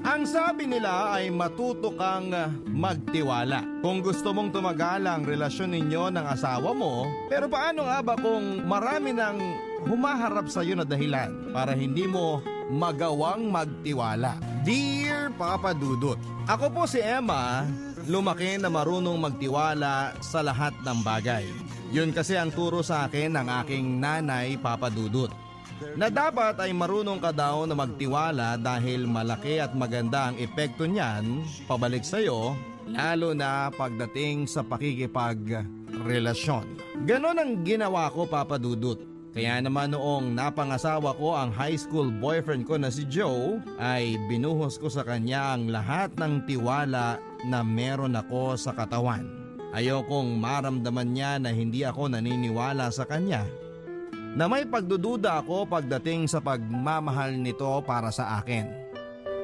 Ang sabi nila ay matuto kang magtiwala. Kung gusto mong tumagal ang relasyon ninyo ng asawa mo, pero paano nga ba kung marami nang humaharap sa iyo na dahilan para hindi mo magawang magtiwala? Dear Papa Dudut, ako po si Emma, lumaki na marunong magtiwala sa lahat ng bagay. Yun kasi ang turo sa akin ng aking nanay, Papa Dudut, na dapat ay marunong ka daw na magtiwala dahil malaki at maganda ang epekto niyan pabalik sa iyo, lalo na pagdating sa pakikipagrelasyon. Ganon ang ginawa ko, Papa Dudut. Kaya naman noong napangasawa ko ang high school boyfriend ko na si Joe, ay binuhos ko sa kanya ang lahat ng tiwala na meron ako sa katawan. Ayokong maramdaman niya na hindi ako naniniwala sa kanya, na may pagdududa ako pagdating sa pagmamahal nito para sa akin.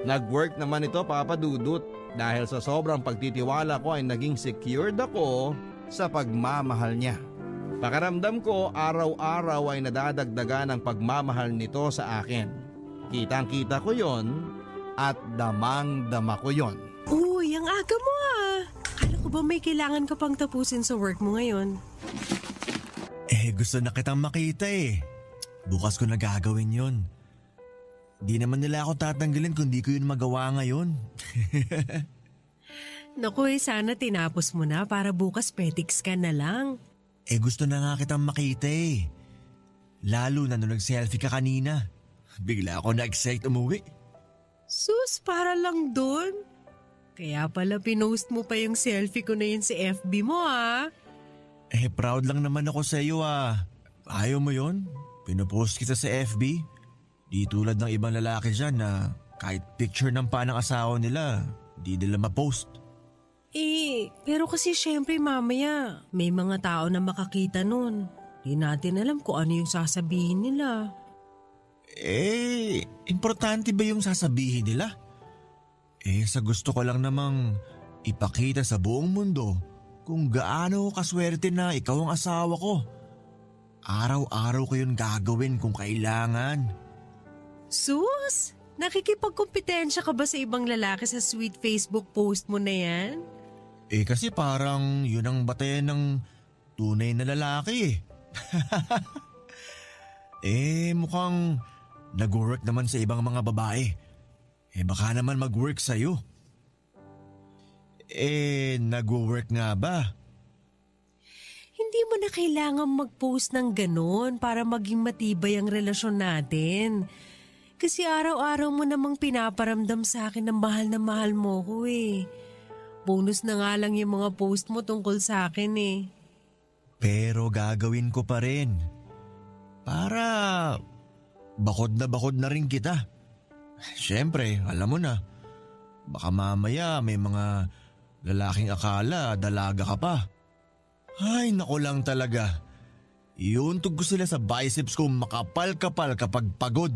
Nag-work naman ito, Papa Dudut, dahil sa sobrang pagtitiwala ko ay naging secured ako sa pagmamahal niya. Pakiramdam ko araw-araw ay nadadagdagan ang pagmamahal nito sa akin. Kitang-kita ko yon at damang-dama ko yon. Uy, ang aga mo ah. Akala ko ba may kailangan ka pang tapusin sa work mo ngayon? Gusto na kitang makita eh. Bukas ko na gagawin yun. Di naman nila ako tatanggalin kung di ko yun magawa ngayon. Naku sana tinapos mo na para bukas petiks ka na lang. Gusto na nga kitang makita eh. Lalo na nung nag-selfie ka kanina. Bigla ako na-excite umuwi. Sus, para lang dun. Kaya pala pinost mo pa yung selfie ko na yun sa FB mo ah. Proud lang naman ako sa iyo ah. Ayaw mo yon? Pinopost kita sa FB. Di tulad ng ibang lalaki dyan na kahit picture ng pa ng asawa nila, di nila ma-post. Pero kasi syempre mamaya, may mga tao na makakita nun. Di natin alam kung ano yung sasabihin nila. Importante ba yung sasabihin nila? Sa gusto ko lang namang ipakita sa buong mundo kung gaano kaswerte na ikaw ang asawa ko. Araw-araw ko yun gagawin kung kailangan. Sus! Nakikipagkompetensya ka ba sa ibang lalaki sa sweet Facebook post mo na yan? Kasi parang yun ang batayan ng tunay na lalaki mukhang nag-work naman sa ibang mga babae. Baka naman mag-work sa'yo. Nag-work nga ba? Hindi mo na kailangan mag-post ng ganon para maging matibay ang relasyon natin. Kasi araw-araw mo namang pinaparamdam sa akin na mahal mo ko eh. Bonus na nga lang yung mga post mo tungkol sa akin eh. Pero gagawin ko pa rin. Para bakod na rin kita. Siyempre, alam mo na. Baka mamaya may mga lalaking akala dalaga ka pa. Ay, nako lang talaga. Iuntog ko sila sa biceps ko makapal-kapal kapag pagod.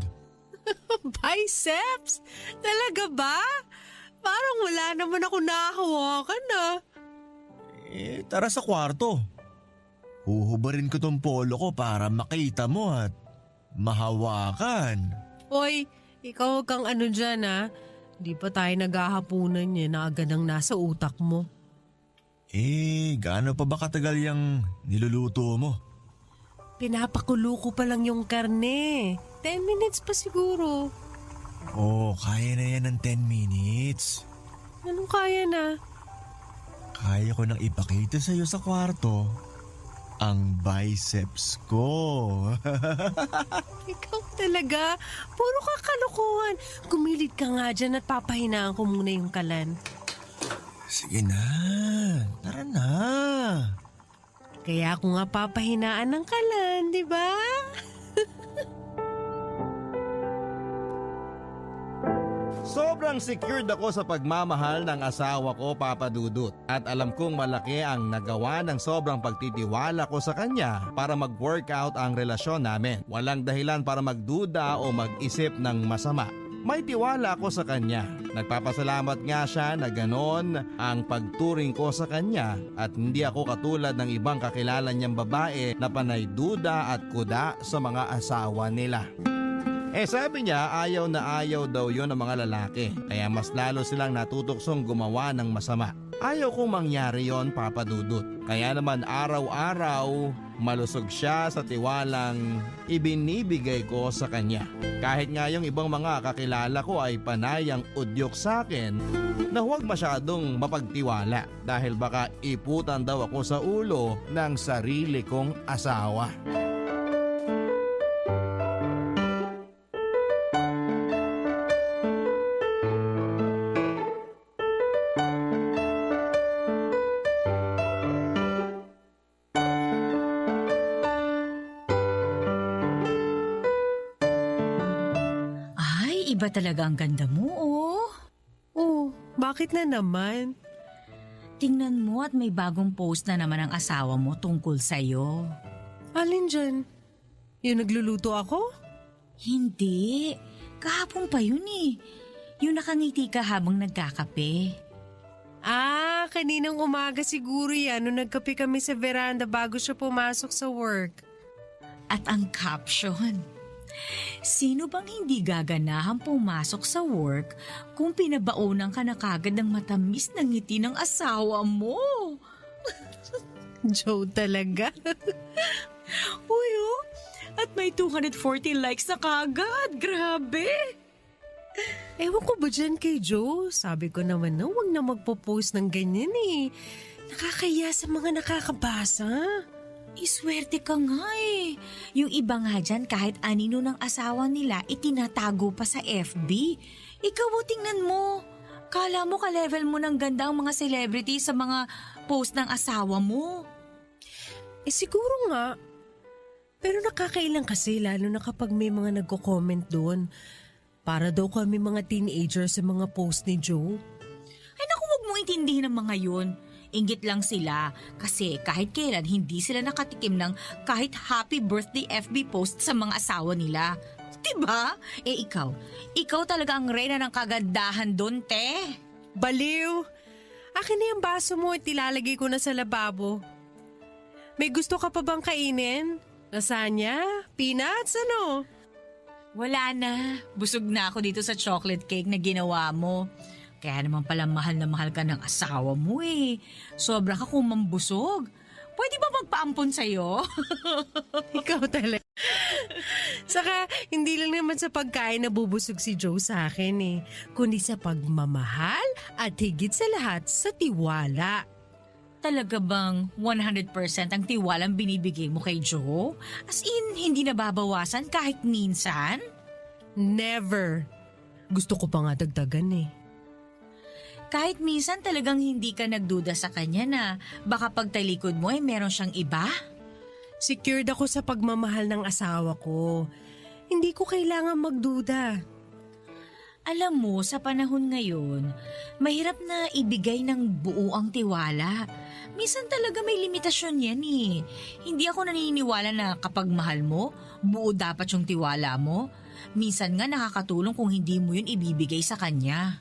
Biceps? Talaga ba? Parang wala naman ako nahahawakan ah. Tara sa kwarto. Huhubarin ko tong polo ko para makita mo at mahawakan. Hoy, ikaw kang ano dyan ah. Di pa tayo naghahapunan niya na agad ang nasa utak mo. Gaano pa ba katagal yung niluluto mo? Pinapakulo ko pa lang yung karne. 10 minutes pa siguro. Kaya na yan ng 10 minutes. Anong kaya na? Kaya ko nang ipakita sa'yo sa kwarto ang biceps ko. Ikaw talaga. Puro ka kalokohan. Gumilid ka nga dyan at papahinaan ko muna yung kalan. Sige na, tara na. Kaya ako nga papahinaan ng kalan, di ba? Sobrang secured ako sa pagmamahal ng asawa ko, Papa Dudut. At alam kong malaki ang nagawa ng sobrang pagtitiwala ko sa kanya para mag-workout ang relasyon namin. Walang dahilan para magduda o mag-isip ng masama. May tiwala ako sa kanya. Nagpapasalamat nga siya na ganon ang pagturing ko sa kanya at hindi ako katulad ng ibang kakilala niyang babae na panay duda at kuda sa mga asawa nila. Sabi niya ayaw na ayaw daw yon ng mga lalaki, kaya mas lalo silang natutuksong gumawa ng masama. Ayaw kong mangyari yon, Papa Dudut. Kaya naman araw-araw malusog siya sa tiwalang ibinibigay ko sa kanya. Kahit nga yung ibang mga kakilala ko ay panayang udyok sa akin na huwag masyadong mapagtiwala dahil baka iputan daw ako sa ulo ng sarili kong asawa. Ay, iba talaga ang ganda mo, oh. Oh, bakit na naman? Tingnan mo at may bagong post na naman ang asawa mo tungkol sa'yo. Alin dyan? Yung nagluluto ako? Hindi. Kahapon pa yun eh. Yung nakangiti ka habang nagkakape. Ah, kaninang umaga siguro yan nung nagkape kami sa veranda bago siya pumasok sa work. At ang caption, sino bang hindi gaganahan pumasok sa work kung pinabaunan ka na kagad ng matamis na ngiti ng asawa mo? Joe talaga. Uy, oh, at may 240 likes na kagad. Grabe! Ewan ko ba dyan kay Joe? Sabi ko naman na huwag na magpo-post ng ganyan eh. Nakakaya sa mga nakakabasa. Iswerte ka nga eh. Yung iba nga dyan kahit anino ng asawa nila itinatago pa sa FB. Ikaw o tingnan mo. Kala mo ka-level mo ng ganda ang mga celebrity sa mga post ng asawa mo. Siguro nga. Pero nakakailang kasi lalo na kapag may mga nagko-comment doon. Para daw kami mga teenager sa mga post ni Joe. Ay naku, huwag mo intindihin ang mga yun. Inggit lang sila kasi kahit kailan hindi sila nakatikim ng kahit happy birthday FB post sa mga asawa nila. Diba? Ikaw talaga ang reyna ng kagandahan doon, te. Baliw! Akin na yung baso mo at ilalagay ko na sa lababo. May gusto ka pa bang kainin? Lasagna? Peanuts? Ano? Wala na. Busog na ako dito sa chocolate cake na ginawa mo. Kaya naman pala mahal na mahal ka ng asawa mo eh. Sobra ka kung mambusog. Pwede ba magpaampon sa'yo? Ikaw talaga. Saka, hindi lang naman sa pagkain nabubusog si Joe sa akin eh. Kundi sa pagmamahal at higit sa lahat sa tiwala. Talaga bang 100% ang tiwalang binibigay mo kay Joe? As in, hindi nababawasan kahit minsan? Never. Gusto ko pa nga dagdagan eh. Kahit minsan talagang hindi ka nagduda sa kanya na baka pagtalikod mo ay meron siyang iba? Secured ako sa pagmamahal ng asawa ko. Hindi ko kailangan magduda. Alam mo, sa panahon ngayon, mahirap na ibigay ng buo ang tiwala. Minsan talaga may limitasyon yan eh. Hindi ako naniniwala na kapag mahal mo, buo dapat yung tiwala mo. Minsan nga nakakatulong kung hindi mo yun ibibigay sa kanya.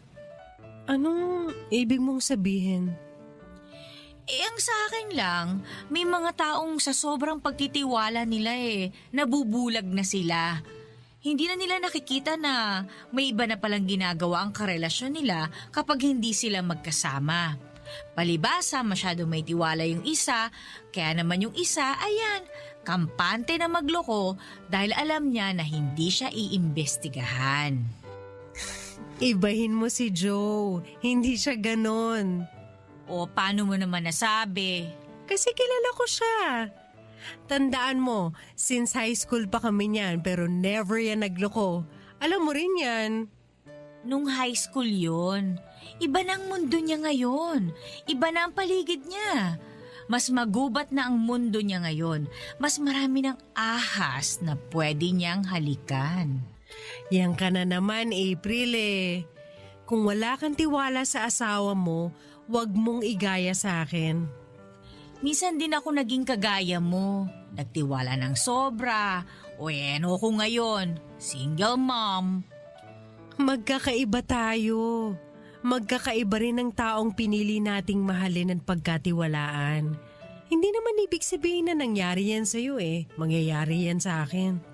Anong ibig mong sabihin? Ang sa akin lang, may mga taong sa sobrang pagtitiwala nila nabubulag na sila. Hindi na nila nakikita na may iba na palang ginagawa ang karelasyon nila kapag hindi sila magkasama. Palibasa, masyado may tiwala yung isa, kaya naman yung isa, ayan, kampante na magloko dahil alam niya na hindi siya iimbestigahan. Ibahin mo si Joe. Hindi siya ganon. O paano mo naman nasabi? Kasi kilala ko siya. Tandaan mo, since high school pa kami niyan pero never yan nagloko. Alam mo rin yan. Nung high school yun, iba na ang mundo niya ngayon. Iba na ang paligid niya. Mas magubat na ang mundo niya ngayon. Mas marami ng ahas na pwede niyang halikan. Yan ka na naman, April eh. Kung wala kang tiwala sa asawa mo, wag mong igaya sa akin. Minsan din ako naging kagaya mo. Nagtiwala ng sobra. O ano ko ngayon? Single mom. Magkakaiba tayo. Magkakaiba rin ang taong pinili nating mahalin at pagkatiwalaan. Hindi naman ibig sabihin na nangyari yan sa'yo eh. Mangyayari yan sa akin.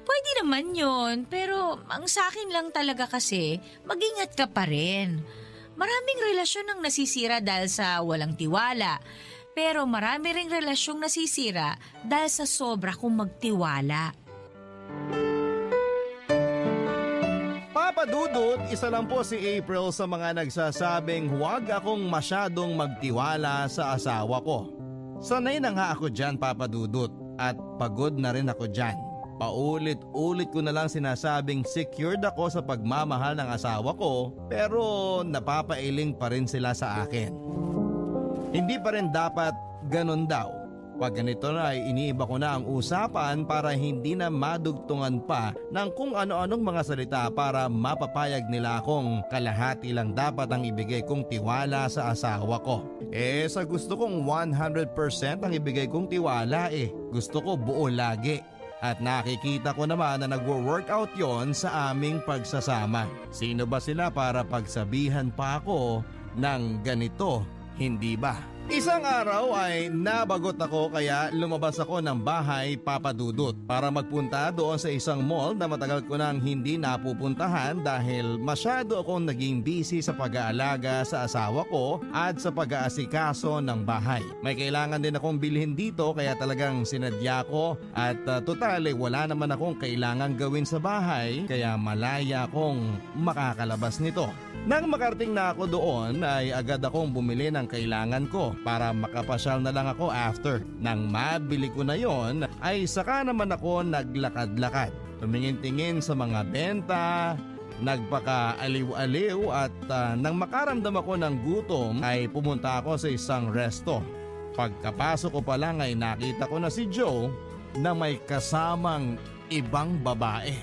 Pwede naman yon, pero ang sa akin lang talaga kasi, mag-ingat ka pa rin. Maraming relasyon ang nasisira dahil sa walang tiwala. Pero marami ring relasyong nasisira dahil sa sobra kong magtiwala. Papa Dudut, isa lang po si April sa mga nagsasabing huwag akong masyadong magtiwala sa asawa ko. Sanay na nga ako dyan, Papa Dudut, at pagod na rin ako dyan. Paulit-ulit ko na lang sinasabing secured ako sa pagmamahal ng asawa ko, pero napapailing pa rin sila sa akin. Hindi pa rin dapat ganun daw. Pag ganito na ay iniiba ko na ang usapan para hindi na madugtungan pa ng kung ano-anong mga salita para mapapayag nila akong kalahati lang dapat ang ibigay kong tiwala sa asawa ko. Sa gusto kong 100% ang ibigay kong tiwala gusto ko buo lagi. At nakikita ko naman na nagwo-workout yon sa aming pagsasama. Sino ba sila para pagsabihan pa ako ng ganito, hindi ba? Isang araw ay nabagot ako kaya lumabas ako ng bahay, Papa Dudut, para magpunta doon sa isang mall na matagal ko nang hindi napupuntahan dahil masyado akong naging busy sa pag-aalaga sa asawa ko at sa pag-aasikaso ng bahay. May kailangan din akong bilhin dito kaya talagang sinadya ko at totally wala naman akong kailangan gawin sa bahay kaya malaya akong makakalabas nito. Nang makarating na ako doon ay agad akong bumili ng kailangan ko para makapasyal na lang ako after. Nang mabili ko na yon ay saka naman ako naglakad-lakad. Tumingin-tingin sa mga benta, nagpaka-aliw-aliw at nang makaramdam ako ng gutom ay pumunta ako sa isang resto. Pagkapasok ko pa lang ay nakita ko na si Joe na may kasamang ibang babae.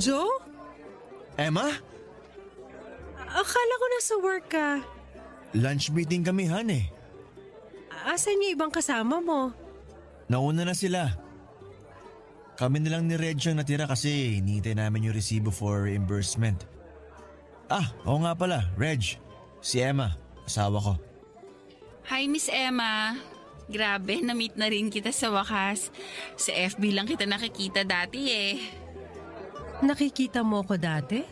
Joe? Emma? Akala ko nasa work ka. Lunch meeting kami, Han eh. Asan yung ibang kasama mo? Nauna na sila. Kami na lang ni Reg ang natira kasi hinihintay namin yung resibo for reimbursement. Oo nga pala, Reg. Si Emma, asawa ko. Hi, Miss Emma. Grabe, na-meet na rin kita sa wakas. Sa FB lang kita nakikita dati eh. Nakikita mo ko dati?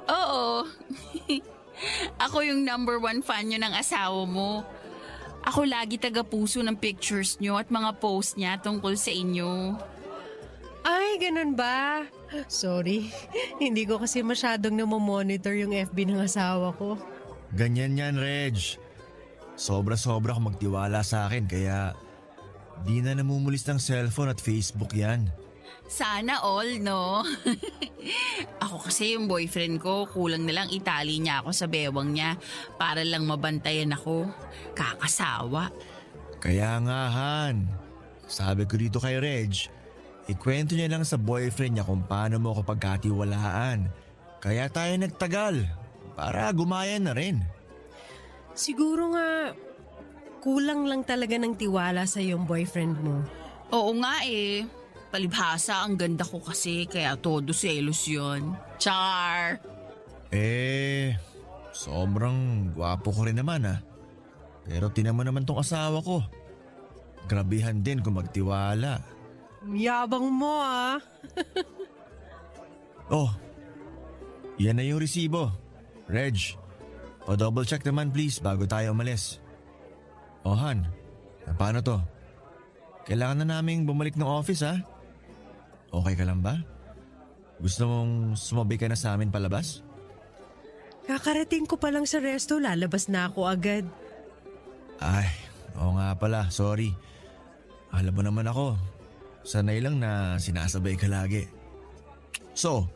Oo. Ako yung number 1 fan nyo ng asawa mo. Ako lagi taga-puso ng pictures nyo at mga post niya tungkol sa inyo. Ay, ganun ba? Sorry, hindi ko kasi masyadong namomonitor yung FB ng asawa ko. Ganyan yan, Reg. Sobra-sobra kang magtiwala sa akin kaya di na namumulis ng cellphone at Facebook yan. Sana all, no? Ako kasi yung boyfriend ko, kulang na lang itali niya ako sa bewang niya para lang mabantayan ako. Kakasawa. Kaya nga, Han. Sabi ko dito kay Reg, ikwento niya lang sa boyfriend niya kung paano mo ako pagkatiwalaan. Kaya tayo nagtagal para gumaya na rin. Siguro nga, kulang lang talaga ng tiwala sa yung boyfriend mo. Oo nga eh. Palibhasa, ang ganda ko kasi kaya todo selos yun. Char! Sobrang gwapo ko rin naman Pero tinan mo naman tong asawa ko. Grabihan din kung magtiwala. Yabang mo Oh, yan na yung resibo. Reg, pa-double check naman please bago tayo umalis. Oh Han, paano to? Kailangan na naming bumalik ng office Okay ka lang ba? Gusto mong sumabi ka na sa amin palabas? Kakarating ko pa lang sa resto, lalabas na ako agad. Ay, oo nga pala, sorry. Alam mo naman ako, sanay lang na sinasabay ka lagi. So,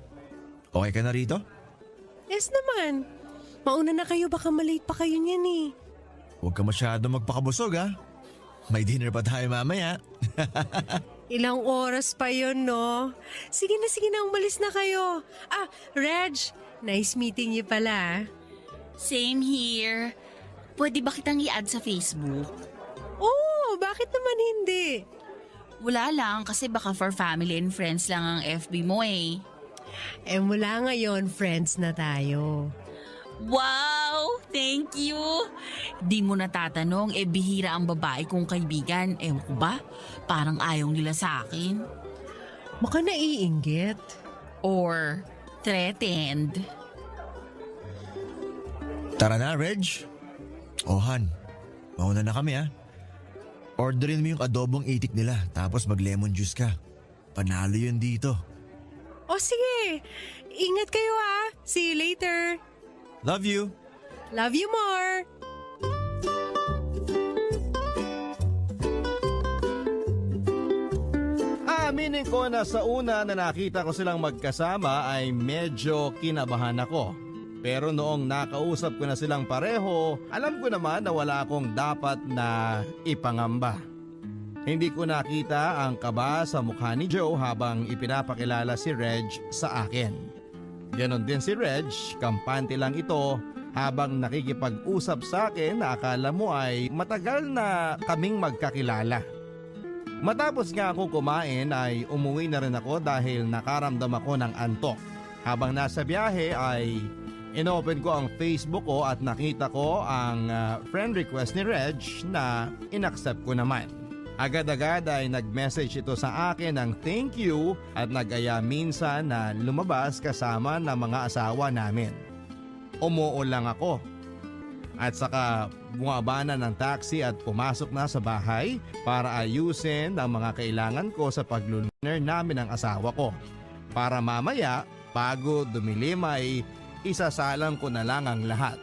okay ka na rito? Yes naman. Mauna na kayo, baka malate pa kayo niyan eh. Huwag ka masyado magpakabusog May dinner pa tayo mamaya. Ilang oras pa yon, no? Sige na, umalis na kayo. Reg, nice meeting you pala. Same here. Pwede ba kitang i-add sa Facebook? Oh, bakit naman hindi? Wala lang kasi baka for family and friends lang ang FB mo eh. Mula ngayon, friends na tayo. Wow! Thank you. Di mo natatanong, bihira ang babae kong kaibigan. Ewan ko ba? Parang ayaw nila sa akin. Baka naiinggit. Or threatened. Tara na, Reg. Han, mauna na kami ha. Orderin mo yung adobong itik nila tapos mag-lemon juice ka. Panalo yun dito. O sige, ingat kayo ah. See you later. Love you. Love you more. Aaminin ko na sa una na nakita ko silang magkasama ay medyo kinabahan ako. Pero noong nakausap ko na silang pareho, alam ko naman na wala akong dapat na ipangamba. Hindi ko nakita ang kaba sa mukha ni Joe habang ipinapakilala si Reg sa akin. Ganon din si Reg, kampante lang ito habang nakikipag-usap sa akin na akala mo ay matagal na kaming magkakilala. Matapos nga ako kumain ay umuwi na rin ako dahil nakaramdam ako ng antok. Habang nasa biyahe ay inopen ko ang Facebook ko at nakita ko ang friend request ni Reg na inaccept ko naman. Agad-agad ay nag-message ito sa akin ng thank you at nag-aya minsan na lumabas kasama ng mga asawa namin. Umuo lang ako. At saka bumaba na ng taxi at pumasok na sa bahay para ayusin ang mga kailangan ko sa pagluluner namin ng asawa ko. Para mamaya, bago dumilim ay isasalang ko na lang ang lahat.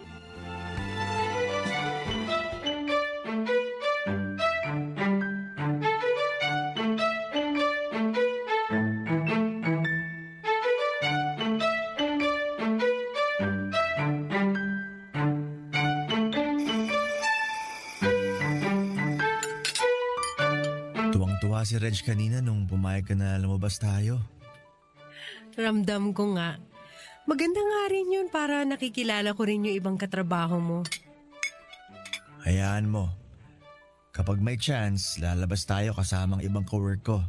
Tuwang-tuwa si Reg kanina nung pumayag ka na lumabas tayo. Ramdam ko nga. Maganda nga rin yun para nakikilala ko rin yung ibang katrabaho mo. Hayaan mo. Kapag may chance, lalabas tayo kasamang ibang cowork ko.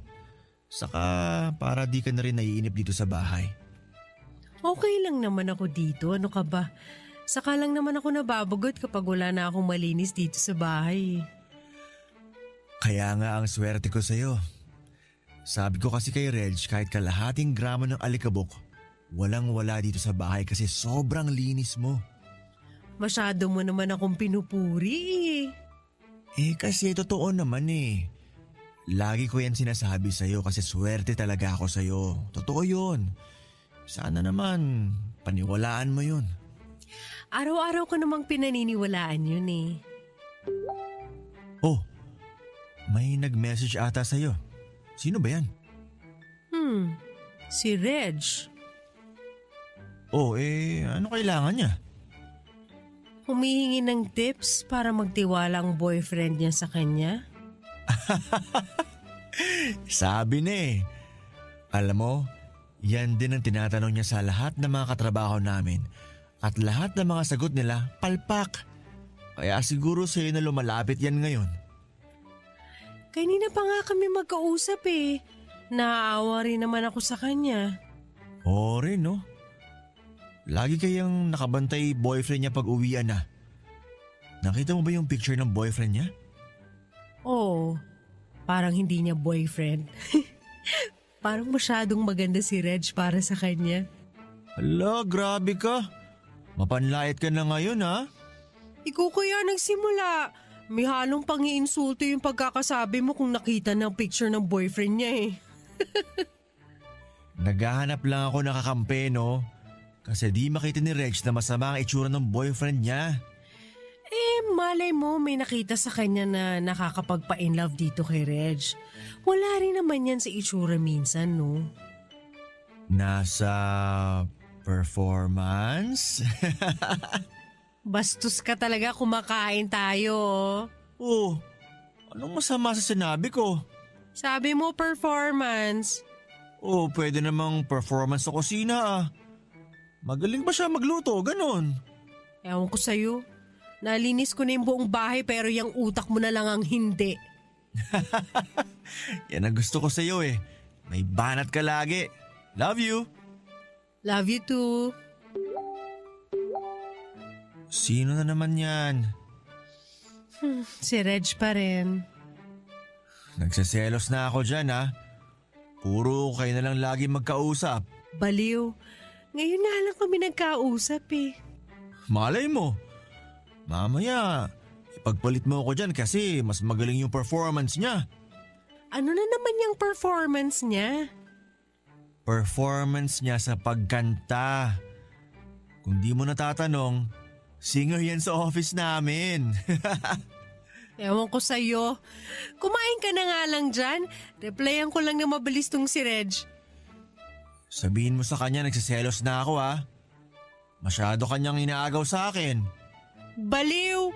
Saka para di ka na rin naiinip dito sa bahay. Okay lang naman ako dito, ano ka ba? Saka lang naman ako nababagot kapag wala na akong malinis dito sa bahay. Kaya nga ang swerte ko sa'yo. Sabi ko kasi kay Reg kahit kalahating gramo ng alikabok, walang-wala dito sa bahay kasi sobrang linis mo. Masyado mo naman akong pinupuri eh. Kasi totoo naman eh. Lagi ko yan sinasabi sa'yo kasi swerte talaga ako sa'yo. Totoo yun. Sana naman paniwalaan mo yun. Araw-araw ko namang pinaniniwalaan yun eh. Oh, may nag-message ata sa'yo. Sino ba yan? Si Reg. Oh, ano kailangan niya? Humihingi ng tips para magtiwala ang boyfriend niya sa kanya. Sabi na eh. Alam mo, yan din ang tinatanong niya sa lahat ng mga katrabaho namin. At lahat ng mga sagot nila, palpak. Kaya siguro sa'yo na lumalapit yan ngayon. Kanina pa nga kami magkausap eh. Naaawa rin naman ako sa kanya. Oo rin, no? Lagi kayang nakabantay boyfriend niya pag uwian na. Nakita mo ba yung picture ng boyfriend niya? Oo, parang hindi niya boyfriend. Parang masyadong maganda si Reg para sa kanya. Hala, grabe ka. Mapanlait ka na ngayon ha? Ikaw kaya nagsimula. May halong pang-iinsulto yung pagkakasabi mo kung nakita ng picture ng boyfriend niya eh. Naghahanap lang ako nakakampi, no? Kasi di makita ni Reg na masama ang itsura ng boyfriend niya. Malay mo may nakita sa kanya na nakakapagpa-in love dito kay Reg. Wala rin naman yan sa itsura minsan, no? Nasa performance? Bastos ka talaga, kumakain tayo. Oh, anong masama sa sinabi ko? Sabi mo performance. Oh, pwede namang performance sa kusina ah. Magaling ba siya magluto, ganon? Ewan ko sa'yo. Nalinis ko na yung buong bahay pero yung utak mo na lang ang hindi. Yan ang gusto ko sa'yo eh. May banat ka lagi. Love you. Love you too. Sino na naman yan? Si Reg pa rin. Nagseselos na ako dyan ha. Puro kayo na lang lagi magkausap. Baliw. Ngayon nga lang kami nagkausap eh. Malay mo. Mamaya, ipagpalit mo ako dyan kasi mas magaling yung performance niya. Ano na naman yung performance niya? Performance niya sa pagkanta. Kung di mo natatanong, singer yan sa office namin. Ewan ko sa'yo. Kumain ka na nga lang dyan. Replyan ko lang na mabilis tong si Reg. Sabihin mo sa kanya nagsiselos na ako ha. Masyado kanyang inaagaw sa akin. Baliw!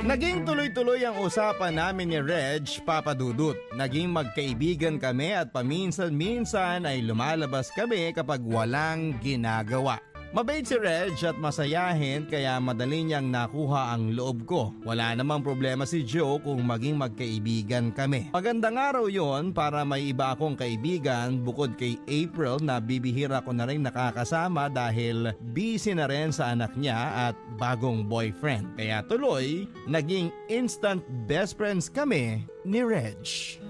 Naging tuloy-tuloy ang usapan namin ni Reg, Papa Dudut. Naging magkaibigan kami at paminsan-minsan ay lumalabas kami kapag walang ginagawa. Mabait si Reg at masayahin kaya madali niyang nakuha ang loob ko. Wala namang problema si Joe kung maging magkaibigan kami. Magandang araw yon para may iba akong kaibigan bukod kay April na bibihira ko na rin nakakasama dahil busy na rin sa anak niya at bagong boyfriend. Kaya tuloy, naging instant best friends kami ni Reg.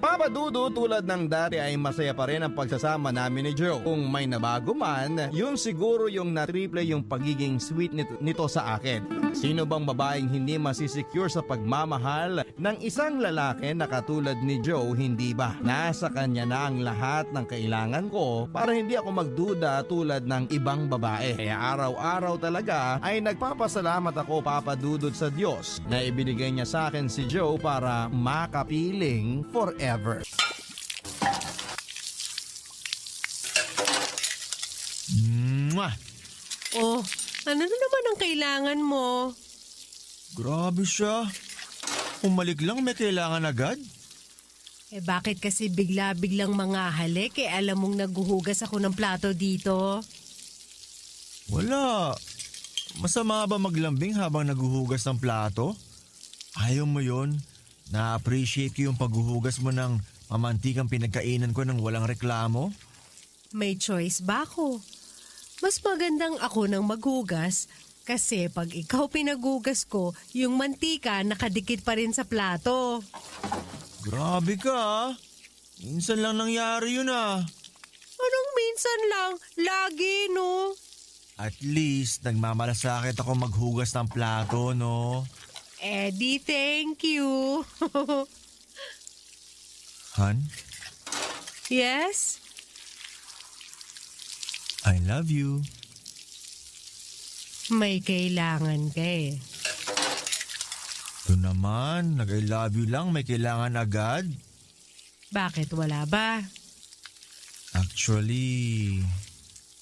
Papa Dudu, tulad ng dati ay masaya pa rin ang pagsasama namin ni Joe. Kung may nabago man, yun siguro yung na-triple yung pagiging sweet nito sa akin. Sino bang babaeng hindi masisecure sa pagmamahal ng isang lalaki na katulad ni Joe, hindi ba? Nasa kanya na ang lahat ng kailangan ko para hindi ako magduda tulad ng ibang babae. Kaya araw-araw talaga ay nagpapasalamat ako, Papa Dudut, sa Diyos na ibinigay niya sa akin si Joe para makapiling forever. Mwah! Oh, ano na naman ang kailangan mo? Grabe siya. Umalik lang may kailangan agad. Eh bakit kasi bigla-biglang mga halik eh alam mong naguhugas ako ng plato dito? Wala. Masama ba maglambing habang naguhugas ng plato? Ayaw mo yun? Na-appreciate ko yung paghuhugas mo ng mamantikang pinagkainan ko ng walang reklamo? May choice ba ako? Mas magandang ako nang maghugas kasi pag ikaw pinagugas ko, yung mantika nakadikit pa rin sa plato. Grabe ka ah. Minsan lang nangyari yun ah. Anong minsan lang? Lagi, no? At least nagmamalasakit ako maghugas ng plato, no? Eddie, thank you. Han, Yes? I love you. May kailangan ka eh. Ito naman, nag-I love you lang, may kailangan agad. Bakit wala ba? Actually,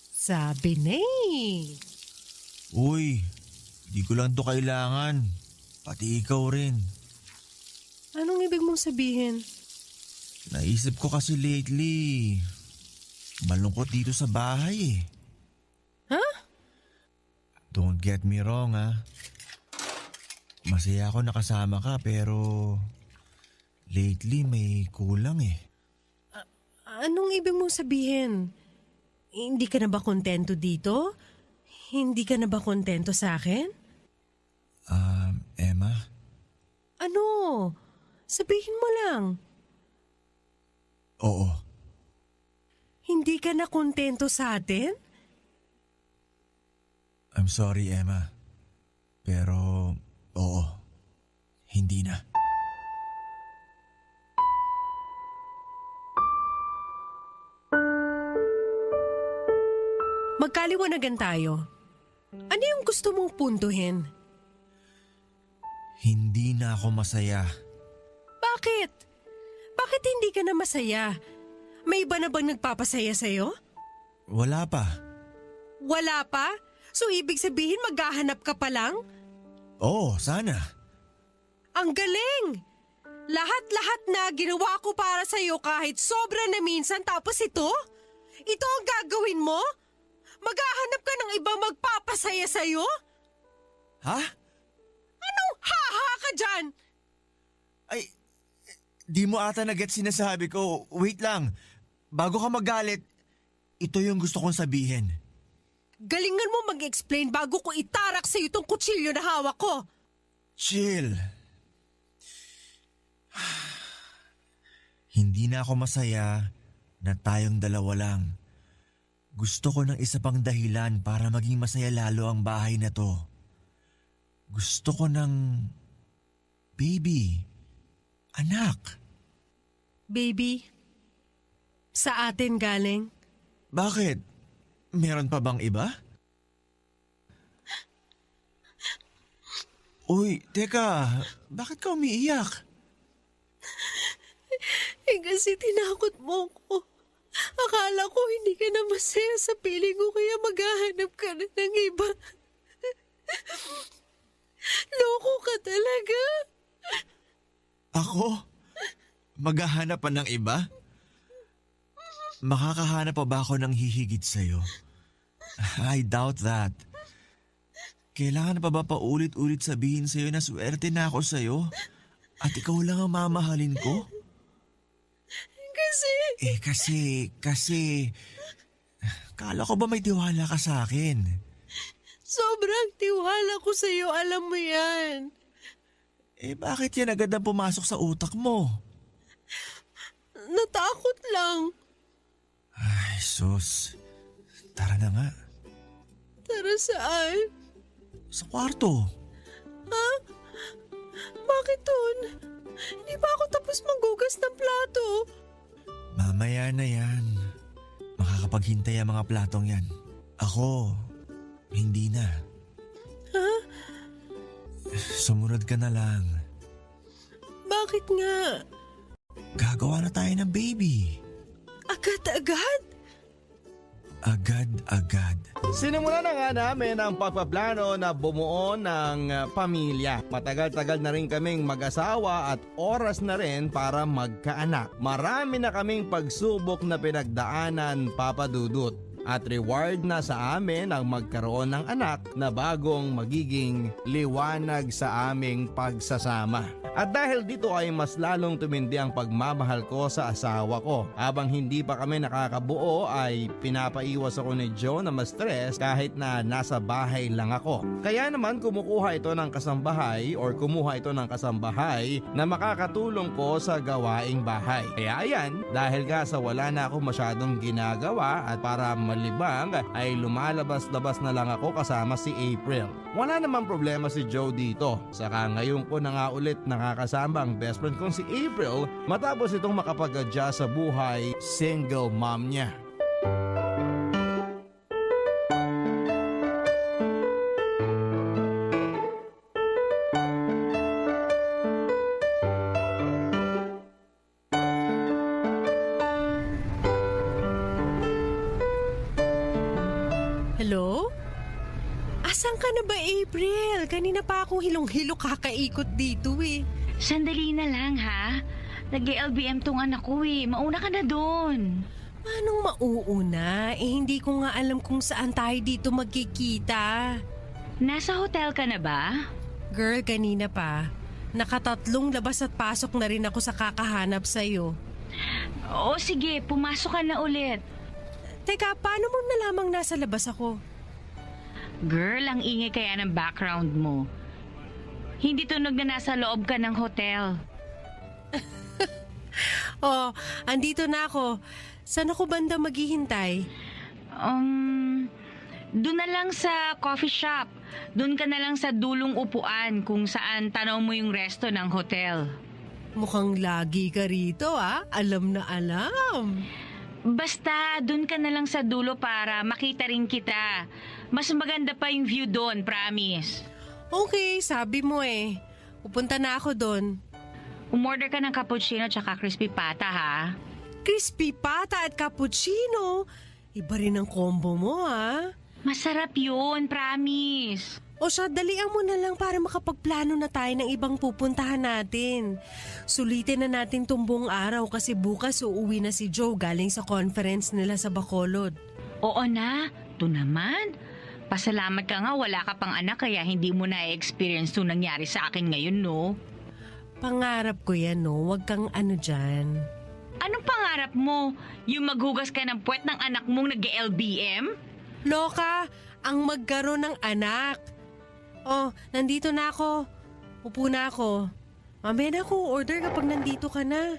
Sabi na eh. uy, di ko lang to kailangan. Pati ikaw rin. Anong ibig mong sabihin? Naisip ko kasi lately, malungkot dito sa bahay eh. Huh? Don't get me wrong ah. Masaya ako nakasama ka pero lately may kulang eh. Anong ibig mong sabihin? Hindi ka na ba kontento dito? Hindi ka na ba kontento sa akin? Emma, Ano? Sabihin mo lang. oo. Hindi ka na kontento sa atin? I'm sorry Emma. Pero oo, hindi na. Magkaliwanagan tayo. Ano yung gusto mong puntuhin? Hindi na ako masaya. Bakit? Bakit hindi ka na masaya? May iba na bang nagpapasaya sa'yo? Wala pa. Wala pa? So ibig sabihin maghahanap ka pa lang? Oo, sana. Ang galing! Lahat-lahat na ginawa ko para sa'yo kahit sobra na minsan tapos ito? Ito ang gagawin mo? Maghahanap ka ng iba magpapasaya sa'yo? Ha? Anong ha-ha ka dyan? Ay, Di mo ata naget sinasabi ko. Wait lang. Bago ka magalit, ito yung gusto kong sabihin. Galingan mo mag-explain bago ko itarak sa'yo itong kutsilyo na hawak ko. Chill. Hindi na ako masaya na tayong dalawa lang. Gusto ko ng isa pang dahilan para maging masaya lalo ang bahay na to. Gusto ko ng baby, anak. Baby, sa atin galing. Bakit? Meron pa bang iba? Uy, teka, bakit ka umiiyak? Kasi tinakot mo ko. Akala ko hindi ka na masaya sa piling ko kaya maghahanap ka na ng iba. Loko ka talaga. Ako? Maghahanap pa ng iba? Makakahanap pa ba ako ng hihigit sa'yo? I doubt that. Kailangan pa ba paulit-ulit sabihin sa'yo na swerte na ako sa'yo? At ikaw lang ang mamahalin ko? Kasi... Kala ko ba may tiwala ka sa akin? Sobrang tiwala ko sa'yo, alam mo yan. Bakit yan agad ang pumasok sa utak mo? Natakot lang. Ay, sus. Tara na nga. Tara saan? Sa kwarto. Ha? Bakit dun? Hindi pa ako tapos maghugas ng plato. Mamaya na yan. Makakapaghintay ang mga platong yan. Ako, hindi na. Ha? Sumunod ka na lang. Bakit nga? Gagawa na tayo ng baby. Agad-agad? Agad-agad. Sinimulan na nga namin ang pagpaplano na bumuo ng pamilya. Matagal-tagal na rin kaming mag-asawa at oras na rin para magkaanak. Marami na kaming pagsubok na pinagdaanan, Papa Dudut. At reward na sa amin ang magkaroon ng anak na bagong magiging liwanag sa aming pagsasama. At dahil dito ay mas lalong tumindi ang pagmamahal ko sa asawa ko. Habang hindi pa kami nakakabuo ay pinapaiwas ako ni Joe na ma-stress kahit na nasa bahay lang ako. Kaya naman kumuha ito ng kasambahay na makakatulong ko sa gawaing bahay. Kaya ayan, dahil nga sa wala na ako masyadong ginagawa at para malibang ay lumalabas-labas na lang ako kasama si April. Wala namang problema si Joe dito. Saka ngayon ko na nga ulit nakakasama ang best friend kong si April matapos itong makapag-adjust sa buhay single mom niya. Hello? Asan ka na ba, April? Kanina pa akong hilong-hilo kakaikot dito eh. Sandali na lang ha. Nag-LBM tong anak ko eh. Mauna ka na doon. Manong mauuna? Hindi ko nga alam kung saan tayo dito magkikita. Nasa hotel ka na ba? Girl, kanina pa. Nakatatlong labas at pasok na rin ako sa kakahanap sa'yo. Oo sige, pumasok ka na ulit. Teka, paano mo nalamang nasa labas ako? Girl, ang ingay kaya ng background mo. Hindi tunog na nasa loob ka ng hotel. Oh, andito na ako. Saan ako banda maghihintay? Doon na lang sa coffee shop. Doon ka na lang sa dulong upuan kung saan tanaw mo yung resto ng hotel. Mukhang lagi ka rito ah. Alam na alam. Basta, doon ka na lang sa dulo para makita rin kita. Mas maganda pa yung view doon, promise. Okay, sabi mo eh. Pupunta na ako doon. Umorder ka ng cappuccino tsaka crispy pata, ha? Crispy pata at cappuccino. Iba rin ang combo mo ah. Masarap yun, promise. O siya, dalian mo na lang para makapagplano na tayo ng ibang pupuntahan natin. Sulitin na natin tong buong araw kasi bukas uuwi na si Joe galing sa conference nila sa Bacolod. Oo na, to naman. Pasalamat ka nga wala ka pang anak kaya hindi mo na-experience itong nangyari sa akin ngayon, no? Pangarap ko yan, no? Huwag kang ano dyan. Anong pangarap mo? Yung maghugas ka ng puwet ng anak mong nag-LBM? Loka, ang magkaroon ng anak. Oh, nandito na ako. Upo na ako. Mamaya na ako order kapag nandito ka na.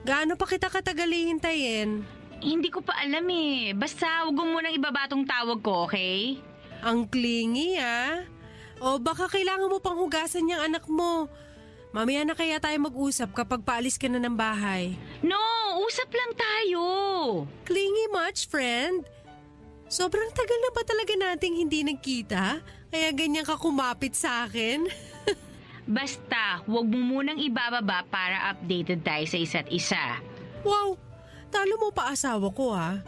Gaano pa kita katagal hihintayin? Hindi ko pa alam eh. Basta huwag mo munang ibaba tong tawag ko, okay? Ang clingy, ah. O baka kailangan mo pang hugasan yung anak mo. Mamaya na kaya tayo mag-usap kapag paalis ka na ng bahay. No, usap lang tayo. Clingy much, friend? Sobrang tagal na ba talaga nating hindi nagkita? Kaya ganyan ka kumapit sa akin? Basta, huwag mo munang ibababa para updated tayo sa isa't isa. Wow, talo mo pa asawa ko ha.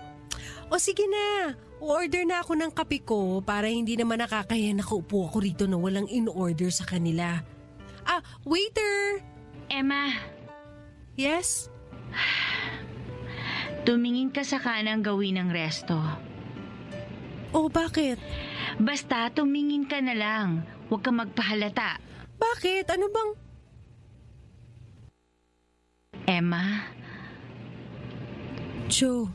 O sige na, order na ako ng kape ko para hindi naman nakakaya nakaupo ako rito na walang in-order sa kanila. Ah, waiter! Emma, Yes? tumingin ka sa kanang gawin ng resto. Oh, bakit? Basta, tumingin ka na lang. Huwag ka magpahalata. Bakit? Ano bang... Emma, Joe.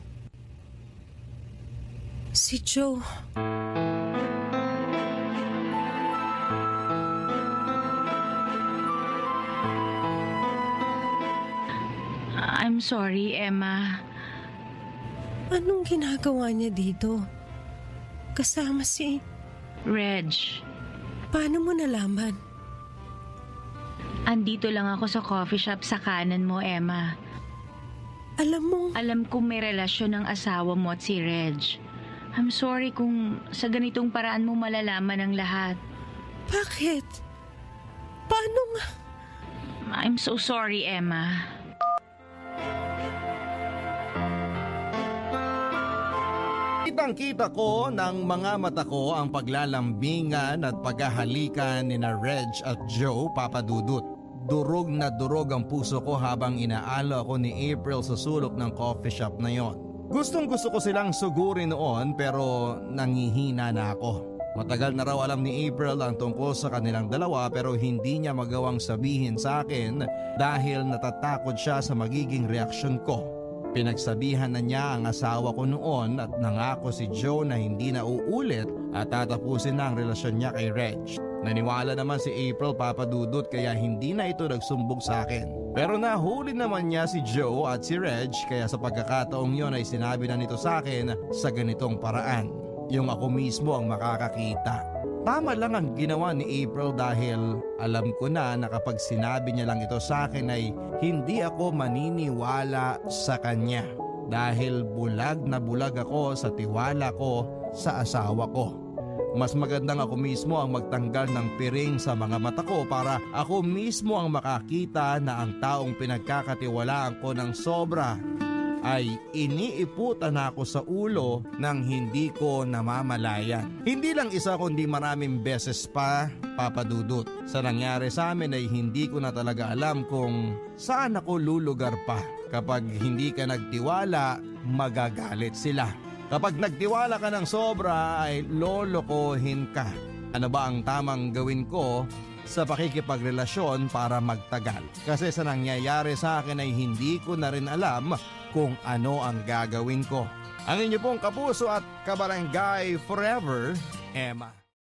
Si Joe. I'm sorry, Emma. Anong ginagawa niya dito? Kasama si... Reg, Paano mo nalaman? andito lang ako sa coffee shop sa kanan mo, Emma. Alam mo, Alam kong may relasyon ng asawa mo at si Reg. I'm sorry kung sa ganitong paraan mo malalaman ang lahat. bakit? Paano nga? I'm so sorry, Emma. Kitang-kita ko ng mga mata ko ang paglalambingan at paghahalikan ni na Reg at Joe, Papa Dudut. Durog na durog ang puso ko habang inaalo ako ni April sa sulok ng coffee shop na yon. Gustong gusto ko silang sugurin noon pero nangihina na ako. Matagal na raw alam ni April ang tungkol sa kanilang dalawa pero hindi niya magawang sabihin sa akin dahil natatakot siya sa magiging reaksyon ko. Pinagsabihan na niya ang asawa ko noon at nangako si Joe na hindi na uulit at tatapusin na ang relasyon niya kay Reg. Naniwala naman si April, Papa Dudut, kaya hindi na ito nagsumbog sa akin. Pero nahuli naman niya si Joe at si Reg kaya sa pagkakataong yon ay sinabi na nito sa akin sa ganitong paraan. Yung ako mismo ang makakakita. Tama lang ang ginawa ni April dahil alam ko na kapag sinabi niya lang ito sa akin ay hindi ako maniniwala sa kanya. Dahil bulag na bulag ako sa tiwala ko sa asawa ko. Mas magandang ako mismo ang magtanggal ng piring sa mga mata ko para ako mismo ang makakita na ang taong pinagkakatiwalaan ko ng sobra ay iniiputan ako sa ulo ng hindi ko namamalayan. Hindi lang isa kundi maraming beses pa, Papa Dudut. Sa nangyari sa amin ay hindi ko na talaga alam kung saan ako lulugar pa. Kapag hindi ka nagtiwala, magagalit sila. Kapag nagtiwala ka ng sobra ay lolokohin ka. Ano ba ang tamang gawin ko sa pakikipagrelasyon para magtagal? Kasi sa nangyayari sa akin ay hindi ko na rin alam kung ano ang gagawin ko. Ang inyo pong kapuso at kabarangay forever, Emma.